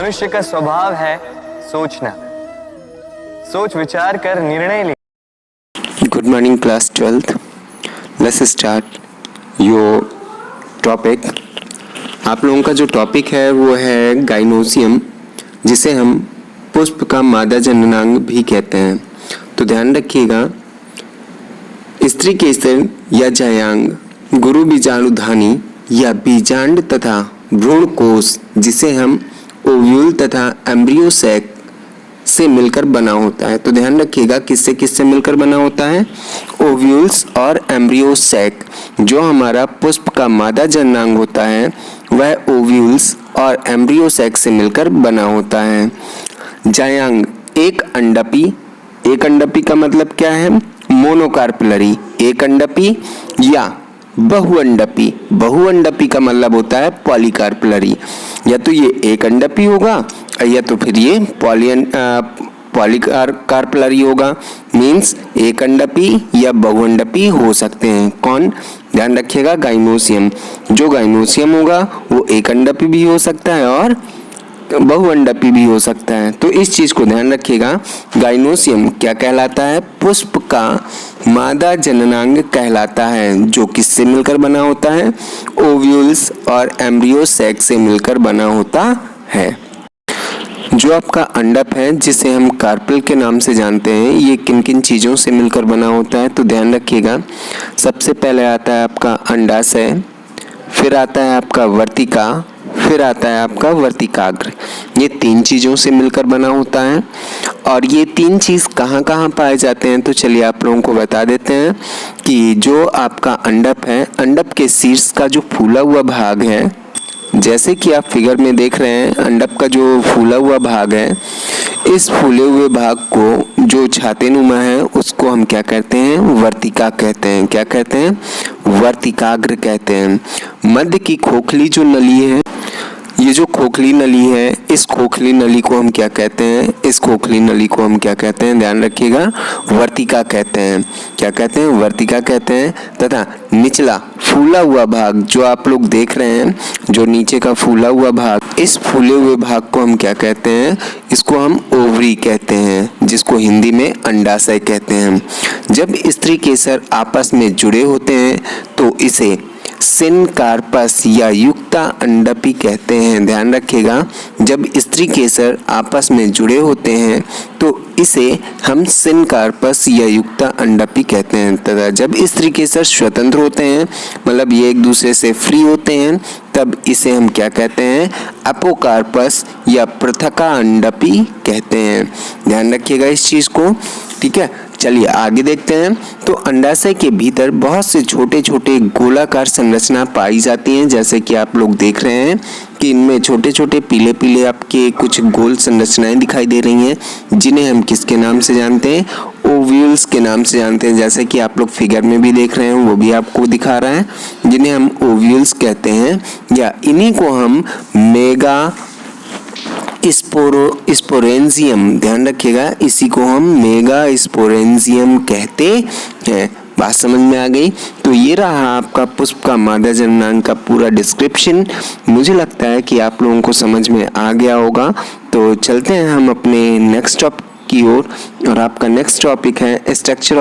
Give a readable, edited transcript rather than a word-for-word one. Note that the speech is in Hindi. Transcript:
मनुष्य का स्वभाव है सोचना, सोच विचार कर निर्णय ले। Good morning class 12th. Let's start your topic. आप लोगों का जो टॉपिक है वो है गाइनोसियम, जिसे हम पुष्प का मादा जननांग भी कहते हैं। तो ध्यान रखिएगा, स्त्री केसर या जायांग, गुरु बीजाणुधानी या बीजांड तथा भ्रूण कोश, जिसे हम ओव्यूल तथा एम्ब्रियो सैक से मिलकर बना होता है। तो ध्यान रखिएगा किससे किससे मिलकर बना होता है, ओव्यूल्स और एम्ब्रियो सैक। जो हमारा पुष्प का मादा जननांग होता है वह ओव्यूल्स और एम्ब्रियो सैक से मिलकर बना होता है। जायांग एक अंडपी, एक अंडपी का मतलब क्या है, मोनोकार्पलरी एक अंडपी, या बहुअंडपी, बहुअंडपी का मतलब होता है पॉलीकार्पलरी। या तो ये एक अंडपी होगा या तो फिर ये पॉलीकार्पलरी होगा। मीन्स एक अंडपी या बहुअंडपी हो सकते हैं। कौन, ध्यान रखिएगा गाइनोसियम। जो गाइनोसियम होगा वो एक अंडपी भी हो सकता है और बहुअंडपी भी हो सकता है। तो इस चीज को ध्यान रखिएगा, गाइनोसियम क्या कहलाता है, पुष्प का मादा जननांग कहलाता है, जो किससे मिलकर बना होता है, ओव्यूल्स और एम्ब्रियो सैक से मिलकर बना होता है। जो आपका अंडप है, जिसे हम कार्पल के नाम से जानते हैं, ये किन किन चीज़ों से मिलकर बना होता है, तो ध्यान रखिएगा। सबसे पहले आता है आपका अंडाशय, फिर आता है आपका वर्तिका, फिर आता है आपका वर्तिकाग्र। ये तीन चीज़ों से मिलकर बना होता है। और ये तीन चीज़ कहाँ कहाँ पाए जाते हैं, तो चलिए आप लोगों को बता देते हैं कि जो आपका अंडप है, अंडप के शीर्ष का जो फूला हुआ भाग है, जैसे कि आप फिगर में देख रहे हैं, अंडप का जो फूला हुआ भाग है, इस फूले हुए भाग को जो छातेनुमा है उसको हम क्या कहते हैं, वर्तिका कहते हैं। क्या कहते हैं, वर्तिकाग्र कहते हैं। मध्य की खोखली जो नली है, ये जो खोखली नली है, इस खोखली नली को हम क्या कहते हैं, इस खोखली नली को हम क्या कहते हैं, ध्यान रखिएगा, वर्तिका कहते हैं। क्या कहते हैं, वर्तिका कहते हैं। तथा निचला फूला हुआ भाग जो आप लोग देख रहे हैं, जो नीचे का फूला हुआ भाग, इस फूले हुए भाग को हम क्या कहते हैं, इसको हम ओवरी कहते हैं, जिसको हिंदी में अंडाशय कहते हैं। जब स्त्री केसर आपस में जुड़े होते हैं तो इसे सिनकार्पस या युक्ता अंडपी कहते हैं। ध्यान रखिएगा, जब स्त्री केसर आपस में जुड़े होते हैं तो इसे हम सिनकार्पस या युक्ता अंडपी कहते हैं। तथा जब स्त्री केसर स्वतंत्र होते हैं, मतलब ये एक दूसरे से फ्री होते हैं, तब इसे हम क्या कहते हैं, अपोकार्पस या पृथका अंडपी कहते हैं। ध्यान रखिएगा इस चीज को, ठीक है। चलिए आगे देखते हैं। तो अंडाशय के भीतर बहुत से छोटे छोटे गोलाकार संरचना पाई जाती हैं, जैसे कि आप लोग देख रहे हैं कि इनमें छोटे छोटे पीले पीले आपके कुछ गोल संरचनाएं दिखाई दे रही हैं, जिन्हें हम किसके नाम से जानते हैं, ओव्यूल्स के नाम से जानते हैं। जैसे कि आप लोग फिगर में भी देख रहे हैं, वो भी आपको दिखा रहा है, जिन्हें हम ओव्यूल्स कहते हैं, या इन्हीं को हम मेगा स्पोरेंजियम, ध्यान रखिएगा, इसी को हम मेगा स्पोरेंजियम कहते हैं। बात समझ में आ गई। तो ये रहा आपका पुष्प का मादा जननांग का पूरा डिस्क्रिप्शन। मुझे लगता है कि आप लोगों को समझ में आ गया होगा। तो चलते हैं हम अपने नेक्स्ट टॉपिक की ओर, और आपका नेक्स्ट टॉपिक है स्ट्रक्चर